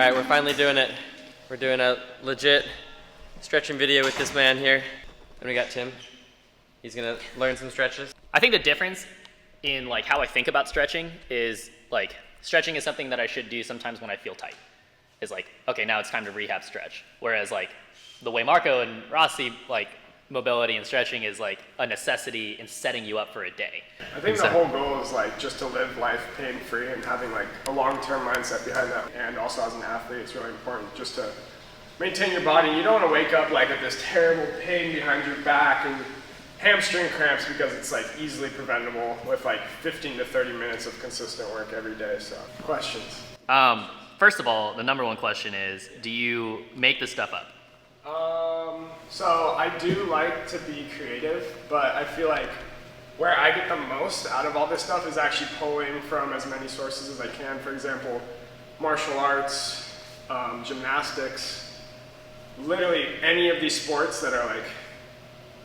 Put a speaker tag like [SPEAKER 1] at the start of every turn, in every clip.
[SPEAKER 1] right, we're finally doing it. We're doing a legit stretching video with this man here. And we got Tim. He's gonna learn some stretches.
[SPEAKER 2] I think the difference in like how I think about stretching is like stretching is something that I should do sometimes when I feel tight. It's like, okay, now it's time to rehab stretch. Whereas like the way Marco and Ross see like mobility and stretching is like a necessity in setting you up for a day.
[SPEAKER 3] I think the whole goal is like just to live life pain-free and having like a long-term mindset behind that. And also as an athlete, it's really important just to maintain your body. You don't want to wake up like with this terrible pain behind your back and hamstring cramps because it's like easily preventable with like 15 to 30 minutes of consistent work every day. So questions?
[SPEAKER 2] First of all, the number one question is, do you make this stuff up?
[SPEAKER 3] So I do like to be creative, but I feel like where I get the most out of all this stuff is actually pulling from as many sources as I can. For example, martial arts, gymnastics, literally any of these sports that are like,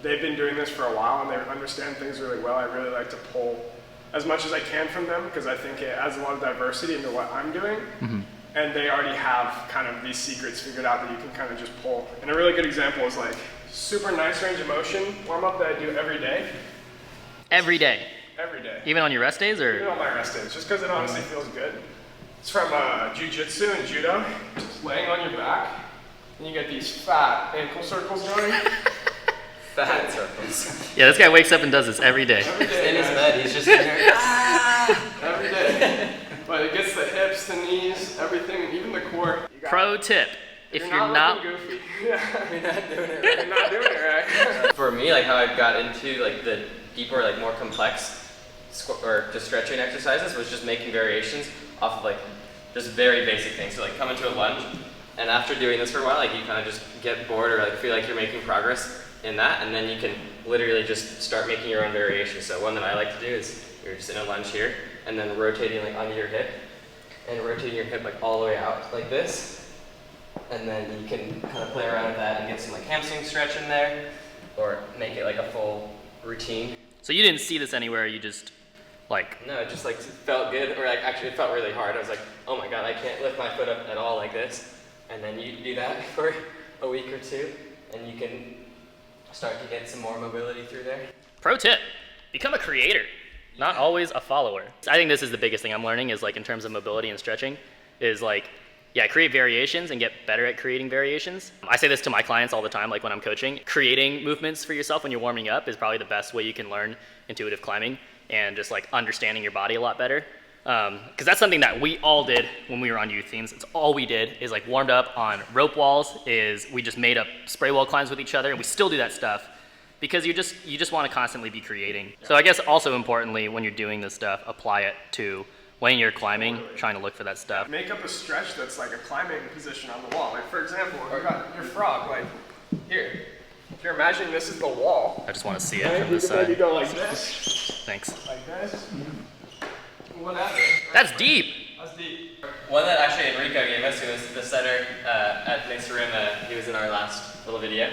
[SPEAKER 3] they've been doing this for a while and they understand things really well. I really like to pull as much as I can from them because I think it adds a lot of diversity into what I'm doing. Mm-hmm. And they already have kind of these secrets figured out that you can kind of just pull. And a really good example is like super nice range of motion warm up that I do every day.
[SPEAKER 2] Every day?
[SPEAKER 3] Every day.
[SPEAKER 2] Even on your rest days? Or?
[SPEAKER 3] Even on my rest days, just because it honestly feels good. It's from jiu-jitsu and judo. Just laying on your back, and you get these fat ankle circles going.
[SPEAKER 1] Fat circles.
[SPEAKER 2] Yeah, this guy wakes up and does this every day.
[SPEAKER 1] Every day in his bed, he's just in here.
[SPEAKER 3] Every day. But it gets the hips, the knees, everything, even the core.
[SPEAKER 2] Pro tip, if you're not
[SPEAKER 3] goofy, you're not doing it right. You're not doing it right.
[SPEAKER 1] For me, like how I got into like the deeper, like more complex or just stretching exercises was just making variations off of like just very basic things. So like come into a lunge, and after doing this for a while, like you kind of just get bored or like feel like you're making progress in that, and then you can literally just start making your own variations. So one that I like to do is you're just in a lunge here, and then rotating like onto your hip, and rotating your hip like all the way out like this, and then you can kind of play around with that and get some like hamstring stretch in there, or make it like a full routine.
[SPEAKER 2] So you didn't see this anywhere, you just like...
[SPEAKER 1] No, it just like felt good, or like actually it felt really hard. I was like, oh my god, I can't lift my foot up at all like this. And then you do that for a week or two, and you can start to get some more mobility through there.
[SPEAKER 2] Pro tip, become a creator. Not always a follower. I think this is the biggest thing I'm learning is like in terms of mobility and stretching is like, yeah, create variations and get better at creating variations. I say this to my clients all the time, like when I'm coaching. Creating movements for yourself when you're warming up is probably the best way you can learn intuitive climbing and just like understanding your body a lot better. Because that's something that we all did when we were on youth teams. It's all we did is like warmed up on rope walls, is we just made up spray wall climbs with each other, and we still do that stuff. Because you just want to constantly be creating. So I guess also importantly, when you're doing this stuff, apply it to when you're climbing, trying to look for that stuff.
[SPEAKER 3] Make up a stretch that's like a climbing position on the wall. Like for example, you got your frog like here. If you're imagining this is the wall.
[SPEAKER 2] I just want to see it from this side.
[SPEAKER 3] You go like this.
[SPEAKER 2] Thanks.
[SPEAKER 3] Like this. Whatever.
[SPEAKER 2] That's deep.
[SPEAKER 3] That's deep.
[SPEAKER 1] One that actually Enrico gave us, who was the setter at Next Room, he was in our last little video,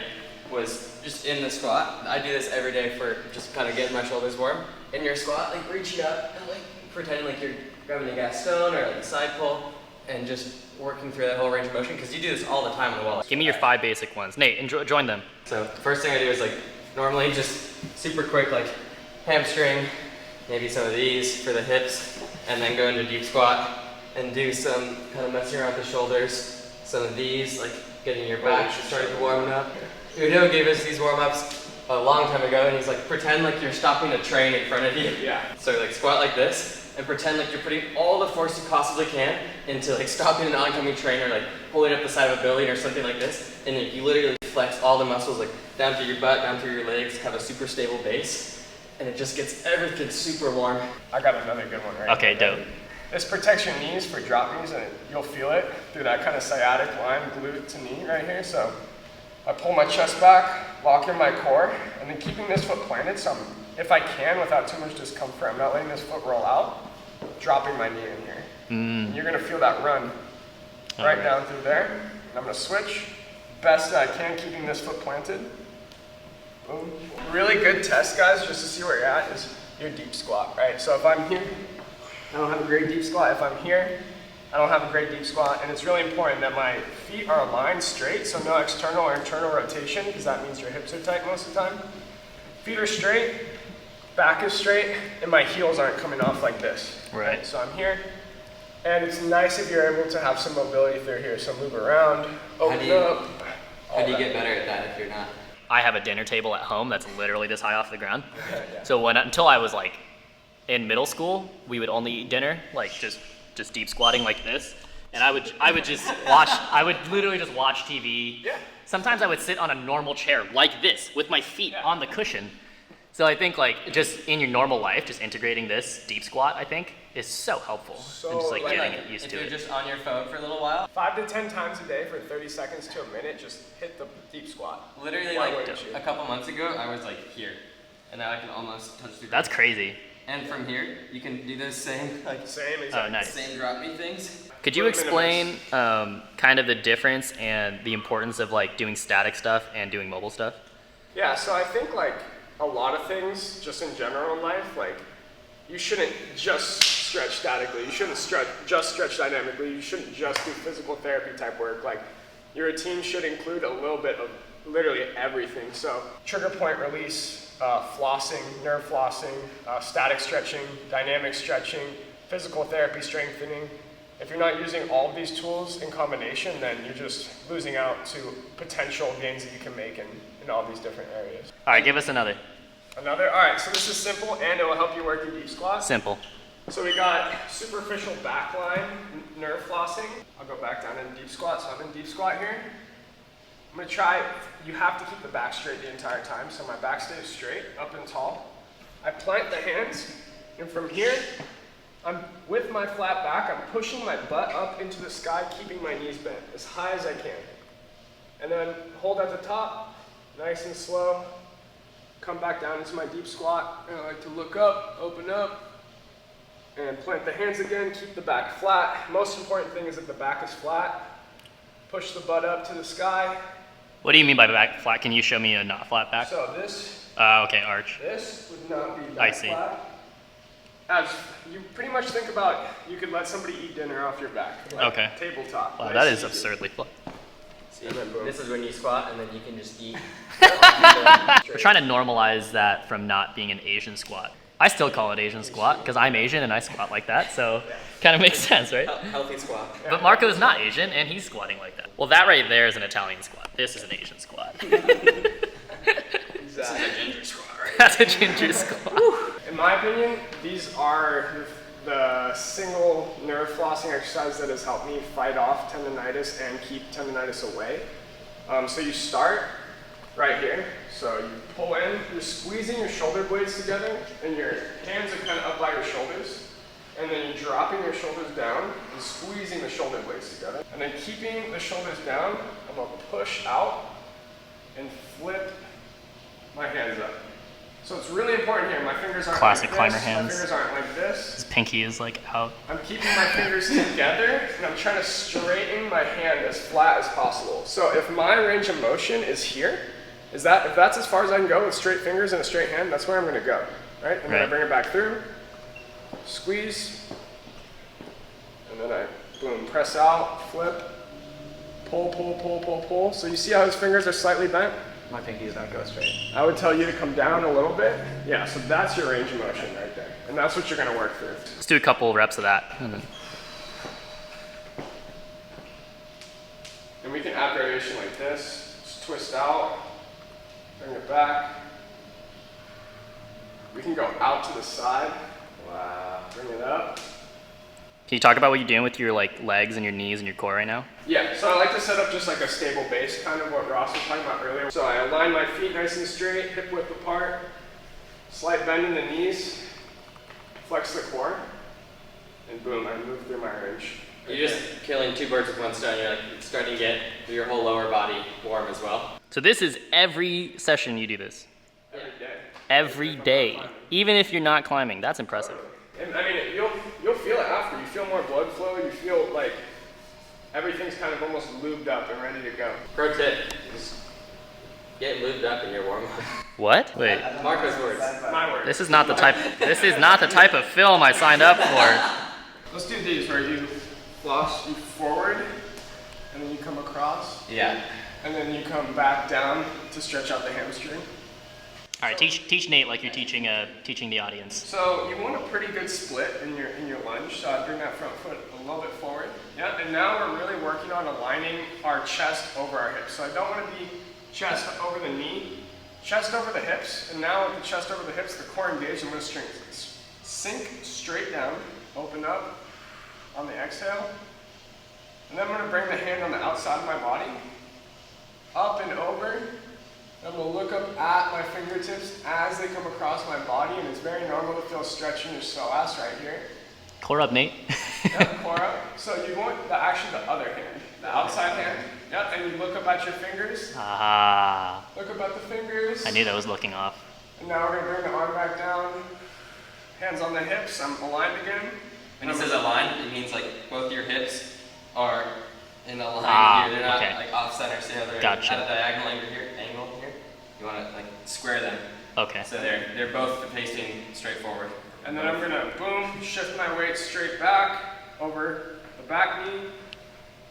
[SPEAKER 1] was just in the squat. I do this every day for just kind of getting my shoulders warm. In your squat, like reaching up and like pretending like you're grabbing a gas stone or like a side pull and just working through that whole range of motion because you do this all the time on the wall.
[SPEAKER 2] Give me your 5 basic ones. Nate, join them.
[SPEAKER 1] So the first thing I do is like normally just super quick like hamstring, maybe some of these for the hips, and then go into deep squat and do some kind of messing around with the shoulders. Some of these like getting your back started to warm up. Udo gave us these warm-ups a long time ago, and he's like, pretend like you're stopping a train in front of you. Yeah. So like squat like this, and pretend like you're putting all the force you possibly can into like stopping an oncoming train or like pulling up the side of a building or something like this. And then you literally flex all the muscles like down through your butt, down through your legs, have a super stable base. And it just gets everything super warm.
[SPEAKER 3] I got another good one right
[SPEAKER 2] Okay, dope.
[SPEAKER 3] This protects your knees for drop knees, and you'll feel it through that kind of sciatic line, glute to knee right here. So I pull my chest back, lock in my core, and then keeping this foot planted, so if I can, without too much discomfort, I'm not letting this foot roll out, dropping my knee in here. And you're gonna feel that run right down through there. And I'm gonna switch, best that I can, keeping this foot planted. Boom. Really good test, guys, just to see where you're at, is your deep squat, right? So if I'm here, I don't have a great deep squat. If I'm here, I don't have a great deep squat, and it's really important that my feet are aligned straight, so no external or internal rotation, because that means your hips are tight most of the time. Feet are straight, back is straight, and my heels aren't coming off like this.
[SPEAKER 2] Right.
[SPEAKER 3] So I'm here, and it's nice if you're able to have some mobility through here. So move around, open up.
[SPEAKER 1] How do you get better at that if you're not?
[SPEAKER 2] I have a dinner table at home that's literally this high off the ground. So until I was like in middle school, we would only eat dinner like just deep squatting like this, and I would just watch. I would literally just watch TV.
[SPEAKER 3] Yeah.
[SPEAKER 2] Sometimes I would sit on a normal chair like this with my feet on the cushion. So I think like just in your normal life, just integrating this deep squat, I think, is so helpful.
[SPEAKER 3] So,
[SPEAKER 2] and just like
[SPEAKER 3] like,
[SPEAKER 2] getting it used
[SPEAKER 1] If
[SPEAKER 2] to
[SPEAKER 1] you're
[SPEAKER 2] it.
[SPEAKER 1] just on your phone for a little while,
[SPEAKER 3] 5 to 10 times a day for 30 seconds to a minute, just hit the deep squat.
[SPEAKER 1] literally
[SPEAKER 3] Why
[SPEAKER 1] like
[SPEAKER 3] wouldn't you?
[SPEAKER 1] a couple months ago, I was like here, and now I can almost touch the ground.
[SPEAKER 2] That's crazy.
[SPEAKER 1] And from here, you can do those same like
[SPEAKER 3] Same,
[SPEAKER 2] Oh,
[SPEAKER 3] exactly.
[SPEAKER 2] nice.
[SPEAKER 1] same drop me things.
[SPEAKER 2] Could you
[SPEAKER 3] Really
[SPEAKER 2] explain kind of the difference and the importance of like doing static stuff and doing mobile stuff?
[SPEAKER 3] Yeah, so I think like a lot of things just in general in life, like you shouldn't just stretch statically, you shouldn't just stretch dynamically, you shouldn't just do physical therapy type work. Like your routine should include a little bit of literally everything. So trigger point release, flossing, nerve flossing, static stretching, dynamic stretching, physical therapy strengthening. If you're not using all of these tools in combination, then you're just losing out to potential gains that you can make in all these different areas.
[SPEAKER 2] All right, give us another.
[SPEAKER 3] Another, all right, so this is simple and it will help you work your deep squats.
[SPEAKER 2] Simple.
[SPEAKER 3] So we got superficial backline, nerve flossing. I'll go back down in deep squat, so I'm in deep squat here. I'm gonna try, you have to keep the back straight the entire time, so my back stays straight, up and tall. I plant the hands, and from here, I'm with my flat back, I'm pushing my butt up into the sky, keeping my knees bent as high as I can. And then hold at the top, nice and slow. Come back down into my deep squat, and I like to look up, open up, and plant the hands again, keep the back flat. Most important thing is that the back is flat. Push the butt up to the sky.
[SPEAKER 2] What do you mean by back flat? Can you show me a not flat back?
[SPEAKER 3] So this
[SPEAKER 2] Okay, arch.
[SPEAKER 3] would not be
[SPEAKER 2] I
[SPEAKER 3] back
[SPEAKER 2] see.
[SPEAKER 3] flat. As you pretty much think about, you could let somebody eat dinner off your back. Like
[SPEAKER 2] Okay.
[SPEAKER 3] Tabletop.
[SPEAKER 2] Wow,
[SPEAKER 3] nice
[SPEAKER 2] that
[SPEAKER 3] and
[SPEAKER 2] is
[SPEAKER 3] easy.
[SPEAKER 2] absurdly flat.
[SPEAKER 1] See,
[SPEAKER 3] And then boom.
[SPEAKER 1] this is when you squat, and then you can just eat.
[SPEAKER 2] We're trying to normalize that from not being an Asian squat. I still call it Asian squat because I'm Asian and I squat like that, so kind of makes sense, right?
[SPEAKER 1] Healthy squat.
[SPEAKER 2] But Marco is not Asian and he's squatting like that. Well, that right there is an Italian squat. This is an Asian squat.
[SPEAKER 3] Exactly.
[SPEAKER 2] That's a ginger squat.
[SPEAKER 3] In my opinion, these are the single nerve flossing exercise that has helped me fight off tendonitis and keep tendonitis away. So you start right here. So you pull in, you're squeezing your shoulder blades together, and your hands are kind of up by your shoulders. And then you're dropping your shoulders down and squeezing the shoulder blades together. And then keeping the shoulders down, I'm gonna push out and flip my hands up. So it's really important here. My fingers aren't
[SPEAKER 2] Classic
[SPEAKER 3] like
[SPEAKER 2] climber
[SPEAKER 3] this.
[SPEAKER 2] hands.
[SPEAKER 3] My fingers aren't like this.
[SPEAKER 2] His pinky is like out.
[SPEAKER 3] I'm keeping my fingers together, and I'm trying to straighten my hand as flat as possible. So if my range of motion is here, if that's as far as I can go with straight fingers and a straight hand, that's where I'm gonna go, right? And then I
[SPEAKER 2] Right.
[SPEAKER 3] bring it back through, squeeze, and then I, boom, press out, flip, pull, pull, pull, pull, pull. So you see how his fingers are slightly bent?
[SPEAKER 1] My pinkies don't go straight.
[SPEAKER 3] I would tell you to come down a little bit. Yeah, so that's your range of motion right there. And that's what you're gonna work through.
[SPEAKER 2] Let's do a couple reps of that.
[SPEAKER 3] And we can add variation like this. Just twist out, bring it back. We can go out to the side. Wow. Bring it up.
[SPEAKER 2] Can you talk about what you're doing with your like legs and your knees and your core right now?
[SPEAKER 3] Yeah, so I like to set up just like a stable base, kind of what Ross was talking about earlier. So I align my feet nice and straight, hip width apart, slight bend in the knees, flex the core, and boom, I move through my range.
[SPEAKER 1] You're just killing two birds with one stone. You're like starting to get your whole lower body warm as well.
[SPEAKER 2] So this is every session you do this?
[SPEAKER 3] Every day.
[SPEAKER 2] Every day. Even if you're not climbing, that's impressive.
[SPEAKER 3] And I mean, you'll feel it after. You feel more blood flow. You feel like everything's kind of almost lubed up and ready to go.
[SPEAKER 1] Pro tip: just get lubed up in your warm up.
[SPEAKER 2] What? Wait.
[SPEAKER 1] Marco's words.
[SPEAKER 3] My word.
[SPEAKER 2] This is not the type of film I signed up for.
[SPEAKER 3] Let's do these where you floss, you forward, and then you come across.
[SPEAKER 1] Yeah.
[SPEAKER 3] And then you come back down to stretch out the hamstring.
[SPEAKER 2] All right, teach Nate like you're teaching the audience.
[SPEAKER 3] So you want a pretty good split in your lunge. So I bring that front foot a little bit forward. Yeah, and now we're really working on aligning our chest over our hips. So I don't want to be chest over the knee, chest over the hips. And now with the chest over the hips, the core engaged, I'm going to sink straight down, open up on the exhale. And then I'm going to bring the hand on the outside of my body, up and over. I'm going to look up at my fingertips as they come across my body, and it's very normal to feel stretch in your psoas right here.
[SPEAKER 2] Core up, Nate.
[SPEAKER 3] Yep, core up. So you want actually the other hand, the outside hand. Yep, and you look up at your fingers.
[SPEAKER 2] Ah.
[SPEAKER 3] Look up at the fingers.
[SPEAKER 2] I knew that was looking off.
[SPEAKER 3] And now we're going to bring the arm back down. Hands on the hips. I'm aligned again.
[SPEAKER 1] When he says aligned, it means like both your hips are in a line here. They're not like off center, so they're at a diagonal angle here. You want to like square them.
[SPEAKER 2] Okay.
[SPEAKER 1] So they're both facing straight forward.
[SPEAKER 3] And then I'm gonna boom, shift my weight straight back over the back knee.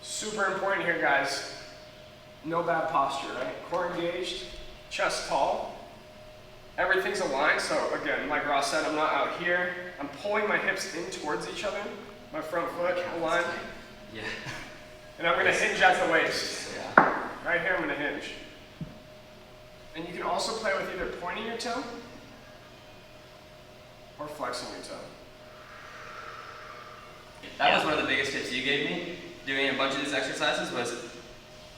[SPEAKER 3] Super important here, guys. No bad posture, right? Core engaged, chest tall. Everything's aligned. So again, like Ross said, I'm not out here. I'm pulling my hips in towards each other. My front foot aligned.
[SPEAKER 1] Yeah.
[SPEAKER 3] And I'm gonna hinge at the waist.
[SPEAKER 1] Yeah.
[SPEAKER 3] Right here, I'm gonna hinge. And you can also play with either pointing your toe or flexing your toe.
[SPEAKER 1] That was one of the biggest tips you gave me doing a bunch of these exercises was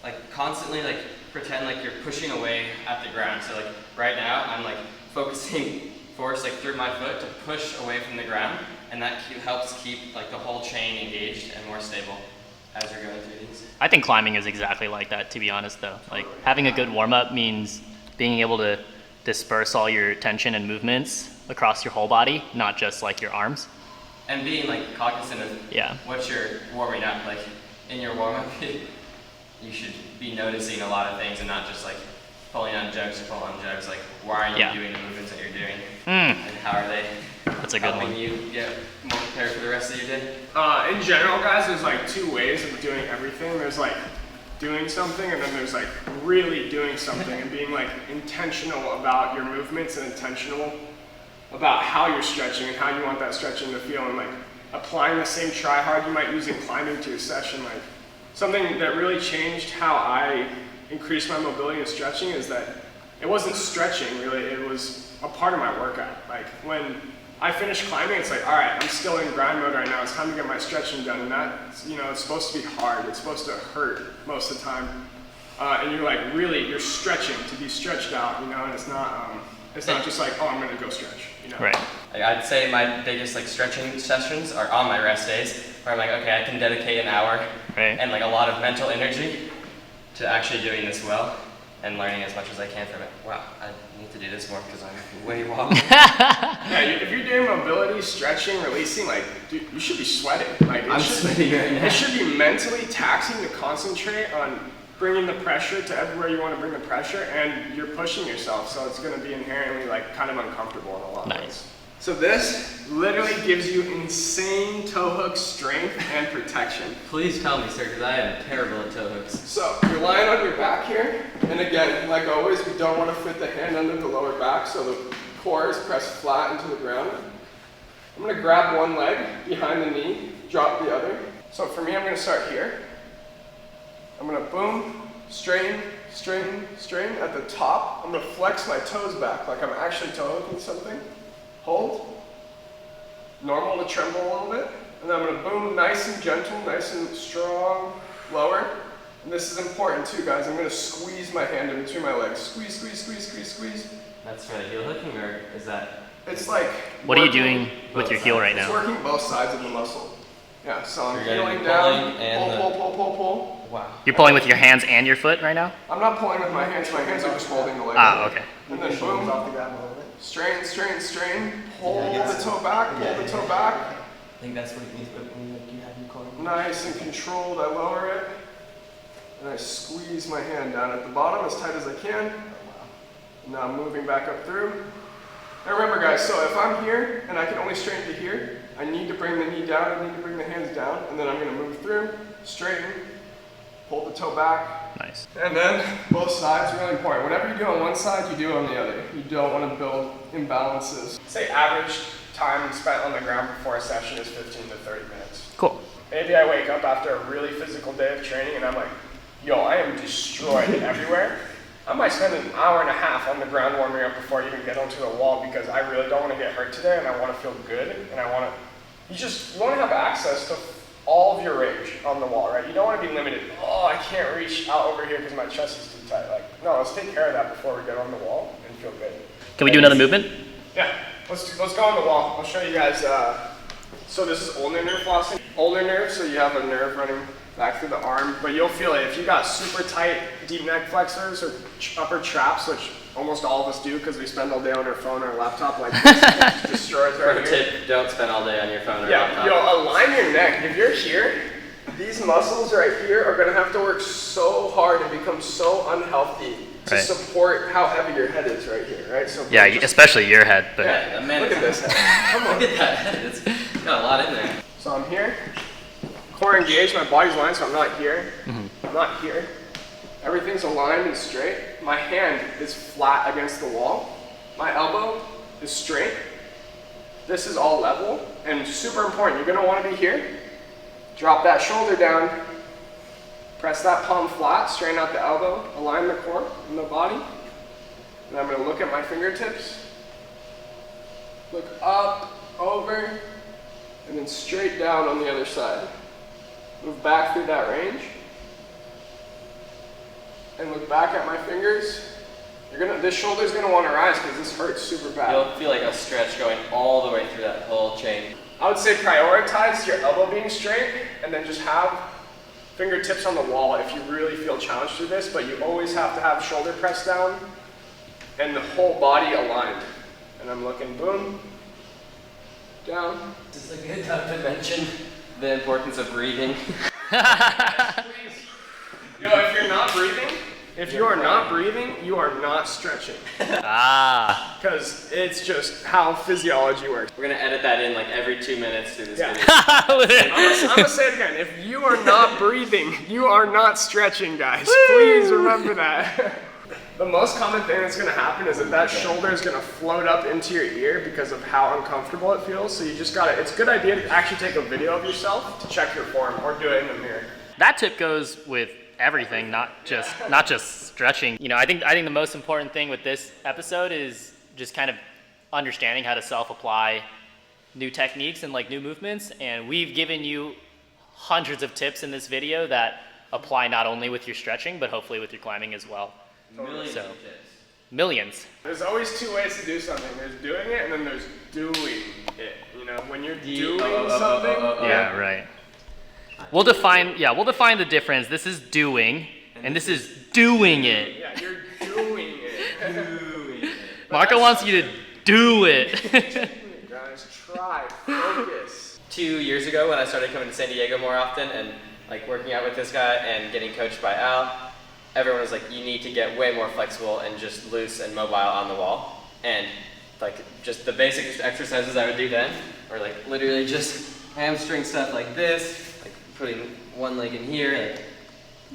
[SPEAKER 1] like constantly like pretend like you're pushing away at the ground. So like right now I'm like focusing force like through my foot to push away from the ground, and that helps keep like the whole chain engaged and more stable as you're going through these.
[SPEAKER 2] I think climbing is exactly like that, to be honest though. Like having a good warm-up means being able to disperse all your tension and movements across your whole body, not just like your arms.
[SPEAKER 1] And being like cognizant of what you're warming up. Like in your warm-up, you should be noticing a lot of things and not just like pulling on jugs to pull on jugs. Like why are you doing the movements that you're doing? And how are they helping you get more prepared for the rest of your day?
[SPEAKER 3] In general, guys, there's like two ways of doing everything. There's like doing something, and then there's like really doing something and being like intentional about your movements and intentional about how you're stretching and how you want that stretching to feel, and like applying the same try hard you might use in climbing to your session. Like something that really changed how I increased my mobility and stretching is that it wasn't stretching really, it was a part of my workout. Like when I finish climbing, it's like, all right, I'm still in grind mode right now. It's time to get my stretching done. And that, it's supposed to be hard. It's supposed to hurt most of the time. And you're like, really, you're stretching to be stretched out, and it's not just like, oh, I'm going to go stretch,
[SPEAKER 2] Right.
[SPEAKER 1] Like, I'd say my biggest like stretching sessions are on my rest days, where I'm like, okay, I can dedicate an hour and like a lot of mental energy to actually doing this well and learning as much as I can from it. Wow, I need to do this more because I'm way wobbly.
[SPEAKER 3] Yeah, if you're doing mobility, stretching, releasing, like, dude, you should be sweating. Like,
[SPEAKER 1] I'm sweating right now.
[SPEAKER 3] It should be mentally taxing to concentrate on bringing the pressure to everywhere you want to bring the pressure, and you're pushing yourself, so it's going to be inherently like kind of uncomfortable in a lot of ways. So this literally gives you insane toe hook strength and protection.
[SPEAKER 1] Please tell me, sir, because I am terrible at toe hooks.
[SPEAKER 3] So you're lying on your back here, and again, like always, we don't want to fit the hand under the lower back, so the core is pressed flat into the ground. I'm going to grab one leg behind the knee, drop the other. So for me, I'm going to start here. I'm going to boom, straighten, straighten, straighten. At the top, I'm going to flex my toes back like I'm actually toe hooking something. Hold. Normal to tremble a little bit. And then I'm going to boom, nice and gentle, nice and strong, lower. And this is important too, guys. I'm going to squeeze my hand in between my legs. Squeeze, squeeze, squeeze, squeeze, squeeze.
[SPEAKER 1] That's for the heel hooking, or is that?
[SPEAKER 3] It's like.
[SPEAKER 2] What are you doing with your heel right now?
[SPEAKER 3] It's working both sides of the muscle. Yeah, so I'm
[SPEAKER 1] You're
[SPEAKER 3] heeling down,
[SPEAKER 1] and
[SPEAKER 3] pull.
[SPEAKER 1] Wow.
[SPEAKER 2] You're pulling with your hands and your foot right now?
[SPEAKER 3] I'm not pulling with my hands are just holding the leg.
[SPEAKER 2] Okay.
[SPEAKER 3] And then boom, off the ground a little bit. Strain, strain, strain. Pull the toe back, pull the toe back.
[SPEAKER 1] I think that's what it means, but when you have your core.
[SPEAKER 3] Nice and controlled, I lower it. And I squeeze my hand down at the bottom as tight as I can. Now I'm moving back up through. Now remember guys, so if I'm here and I can only straighten to here, I need to bring the knee down, I need to bring the hands down, and then I'm gonna move through, straighten, pull the toe back.
[SPEAKER 2] Nice.
[SPEAKER 3] And then both sides, really important. Whatever you do on one side, you do on the other. You don't want to build imbalances. Say average time spent on the ground before a session is 15 to 30 minutes.
[SPEAKER 2] Cool.
[SPEAKER 3] Maybe I wake up after a really physical day of training and I'm like, yo, I am destroyed everywhere. I might spend an hour and a half on the ground warming up before I even get onto the wall because I really don't want to get hurt today and I want to feel good and I want to, you want to have access to all of your range on the wall, right? You don't want to be limited. Oh, I can't reach out over here because my chest is too tight. Like, no, let's take care of that before we get on the wall and feel good.
[SPEAKER 2] Can we do another movement?
[SPEAKER 3] Yeah, let's go on the wall. I'll show you guys. So this is ulnar nerve flossing. Ulnar nerve, so you have a nerve running back through the arm, but you'll feel it if you got super tight deep neck flexors or upper traps, which almost all of us do because we spend all day on our phone or laptop like this. It just destroys our
[SPEAKER 1] Pro tip, don't spend all day on your phone or
[SPEAKER 3] laptop. Yo, align your neck. If you're here, these muscles right here are gonna have to work so hard and become so unhealthy to support how heavy your head is right here, right? So
[SPEAKER 2] yeah, especially your head. But
[SPEAKER 1] yeah, man, look at this head. Come on, look at that head. It's got a lot in there.
[SPEAKER 3] So I'm here, core engaged, my body's aligned, so I'm not here. I'm not here. Everything's aligned and straight. My hand is flat against the wall. My elbow is straight. This is all level and super important. You're gonna wanna be here. Drop that shoulder down. Press that palm flat, straighten out the elbow, align the core and the body. And I'm gonna look at my fingertips. Look up, over, and then straight down on the other side. Move back through that range. And look back at my fingers. This shoulder's gonna wanna rise because this hurts super bad.
[SPEAKER 1] You'll feel like a stretch going all the way through that whole chain.
[SPEAKER 3] I would say prioritize your elbow being straight and then just have fingertips on the wall if you really feel challenged through this, but you always have to have shoulder pressed down and the whole body aligned. And I'm looking, boom, down.
[SPEAKER 1] This is a good time to mention the importance of breathing.
[SPEAKER 3] Yo, if you're not breathing, if you are not breathing, you are not stretching. Because it's just how physiology works.
[SPEAKER 1] We're gonna edit that in like every 2 minutes through this video.
[SPEAKER 3] I'm gonna say it again. If you are not breathing, you are not stretching, guys. Please remember that. The most common thing that's gonna happen is that shoulder is gonna float up into your ear because of how uncomfortable it feels. So you just gotta, it's a good idea to actually take a video of yourself to check your form or do it in the mirror.
[SPEAKER 2] That tip goes with everything, not just stretching. You know, I think the most important thing with this episode is just kind of understanding how to self-apply new techniques and like new movements. And we've given you hundreds of tips in this video that apply not only with your stretching, but hopefully with your climbing as well.
[SPEAKER 1] Millions of tips.
[SPEAKER 2] Millions.
[SPEAKER 3] There's always two ways to do something. There's doing it and then there's doing it. You know, when you're doing something.
[SPEAKER 2] Yeah, right. We'll define the difference. This is doing, and this is doing it.
[SPEAKER 3] Yeah, you're doing it.
[SPEAKER 1] Doing it.
[SPEAKER 2] Marco wants you to do it.
[SPEAKER 3] Guys, try, focus.
[SPEAKER 1] 2 years ago when I started coming to San Diego more often and like working out with this guy and getting coached by Al, everyone was like, you need to get way more flexible and just loose and mobile on the wall. And like just the basic exercises I would do then were like literally just hamstring stuff like this, putting one leg in here, like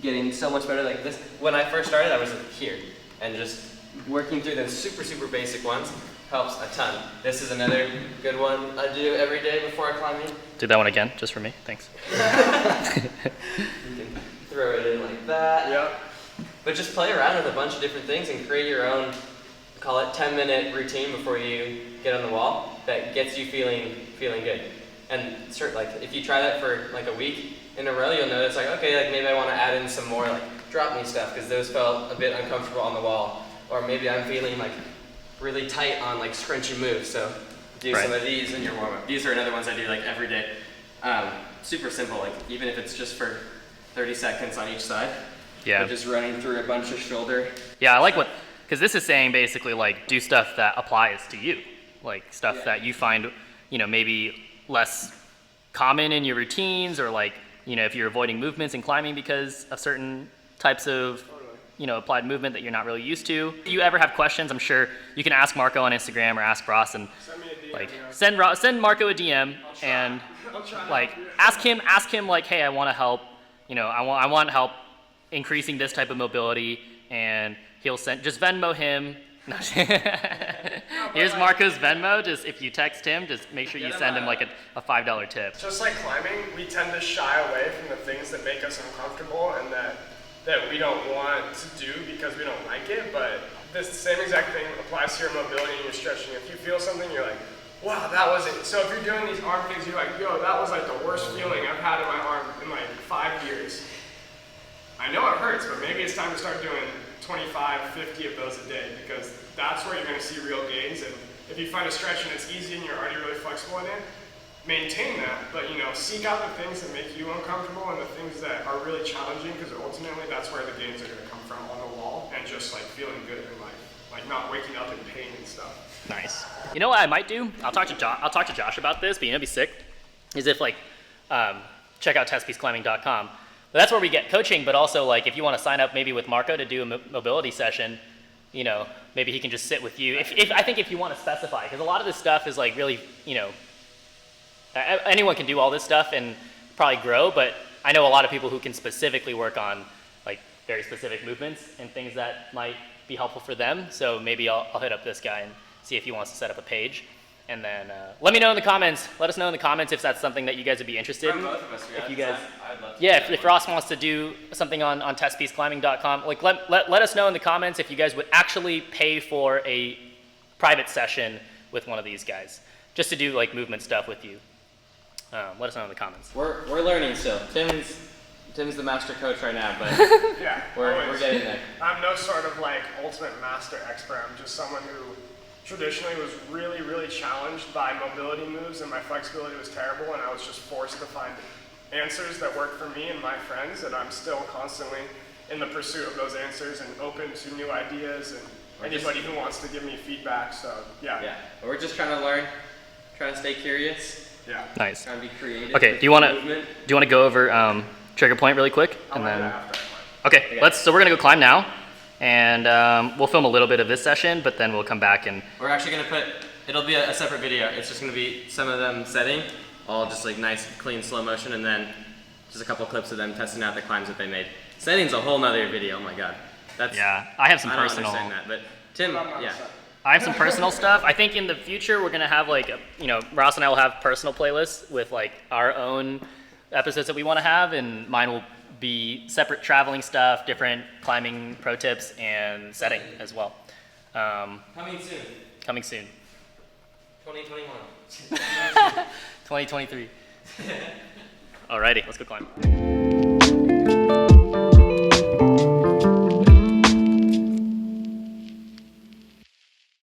[SPEAKER 1] getting so much better like this. When I first started, I was like here, and just working through those super basic ones helps a ton. This is another good one I do every day before I climb in.
[SPEAKER 2] Do that one again, just for me, thanks.
[SPEAKER 1] You can throw it in like that.
[SPEAKER 3] Yep.
[SPEAKER 1] But just play around with a bunch of different things and create your own, call it 10-minute routine before you get on the wall that gets you feeling good. And like if you try that for like a week in a row, you'll notice like, okay, like maybe I want to add in some more like drop knee stuff because those felt a bit uncomfortable on the wall. Or maybe I'm feeling like really tight on like scrunchy moves, so do some of these in your warm up. These are another ones I do like every day. Super simple, like even if it's just for 30 seconds on each side.
[SPEAKER 2] Yeah.
[SPEAKER 1] Just running through a bunch of shoulder.
[SPEAKER 2] Yeah, I like because this is saying basically like do stuff that applies to you, like stuff that you find, you know, maybe less common in your routines, or like, you know, if you're avoiding movements and climbing because of certain types of applied movement that you're not really used to. If you ever have questions, I'm sure you can ask Marco on Instagram or ask Ross, and
[SPEAKER 3] Send me a DM,
[SPEAKER 2] like
[SPEAKER 3] yeah.
[SPEAKER 2] send Marco a DM and
[SPEAKER 3] I'll try
[SPEAKER 2] like
[SPEAKER 3] to do it.
[SPEAKER 2] ask him like, hey, I want to help. I want help increasing this type of mobility, and he'll just Venmo him. Here's Marco's Venmo. Just if you text him, just make sure you send him like a $5 tip.
[SPEAKER 3] Just like climbing, we tend to shy away from the things that make us uncomfortable and that we don't want to do because we don't like it, but this same exact thing applies to your mobility and your stretching. If you feel something, you're like, wow, that was it. So if you're doing these arm things, you're like, yo, that was like the worst feeling I've had in my arm in like 5 years. I know it hurts, but maybe it's time to start doing 25, 50 of those a day, because that's where you're gonna see real gains. And if you find a stretch and it's easy and you're already really flexible in it, maintain that, but seek out the things that make you uncomfortable and the things that are really challenging, because ultimately that's where the gains are going to come from, on the wall, and just like feeling good in life, like not waking up in pain and stuff.
[SPEAKER 2] Nice. You know what I might do? I'll talk to Josh about this, but it'd be sick. Is if check out testpiececlimbing.com. But that's where we get coaching, but also like if you want to sign up maybe with Marco to do a mobility session, maybe he can just sit with you. I think if you want to specify, because a lot of this stuff is like really, anyone can do all this stuff and probably grow, but I know a lot of people who can specifically work on like very specific movements and things that might be helpful for them. So maybe I'll hit up this guy and see if he wants to set up a page. And then let me know in the comments. Let us know in the comments if that's something that you guys would be interested in.
[SPEAKER 1] Both of us,
[SPEAKER 2] If you guys,
[SPEAKER 1] I'd love to
[SPEAKER 2] if Ross wants to do something on testpiececlimbing.com, like let us know in the comments if you guys would actually pay for a private session with one of these guys, just to do like movement stuff with you. Let us know in the comments.
[SPEAKER 1] We're learning still. Tim's the master coach right now, but
[SPEAKER 3] Yeah,
[SPEAKER 1] we're getting there.
[SPEAKER 3] I'm no sort of like ultimate master expert. I'm just someone who traditionally was really, really challenged by mobility moves, and my flexibility was terrible, and I was just forced to find answers that worked for me and my friends, and I'm still constantly in the pursuit of those answers and open to new ideas and anybody who wants to give me feedback. So yeah.
[SPEAKER 1] We're just trying to learn, trying to stay curious.
[SPEAKER 3] Yeah.
[SPEAKER 2] Nice.
[SPEAKER 1] Trying to be creative.
[SPEAKER 2] Okay. Do you want to go over trigger point really quick, and then?
[SPEAKER 3] After.
[SPEAKER 2] Okay. So we're gonna go climb now, and we'll film a little bit of this session, but then we'll come back and.
[SPEAKER 1] We're actually gonna it'll be a separate video. It's just gonna be some of them setting, all just like nice, clean, slow motion, and then just a couple clips of them testing out the climbs that they made. Setting's a whole nother video. Oh my god.
[SPEAKER 2] Yeah. I have some
[SPEAKER 1] I don't
[SPEAKER 2] personal.
[SPEAKER 1] understand that, but Tim, yeah.
[SPEAKER 2] I have some personal stuff. I think in the future we're gonna have like, Ross and I will have personal playlists with like our own episodes that we want to have, and mine will be separate traveling stuff, different climbing pro tips, and setting as well.
[SPEAKER 1] Coming soon.
[SPEAKER 2] Coming soon.
[SPEAKER 1] 2021.
[SPEAKER 2] 2023. Alrighty, let's go climb.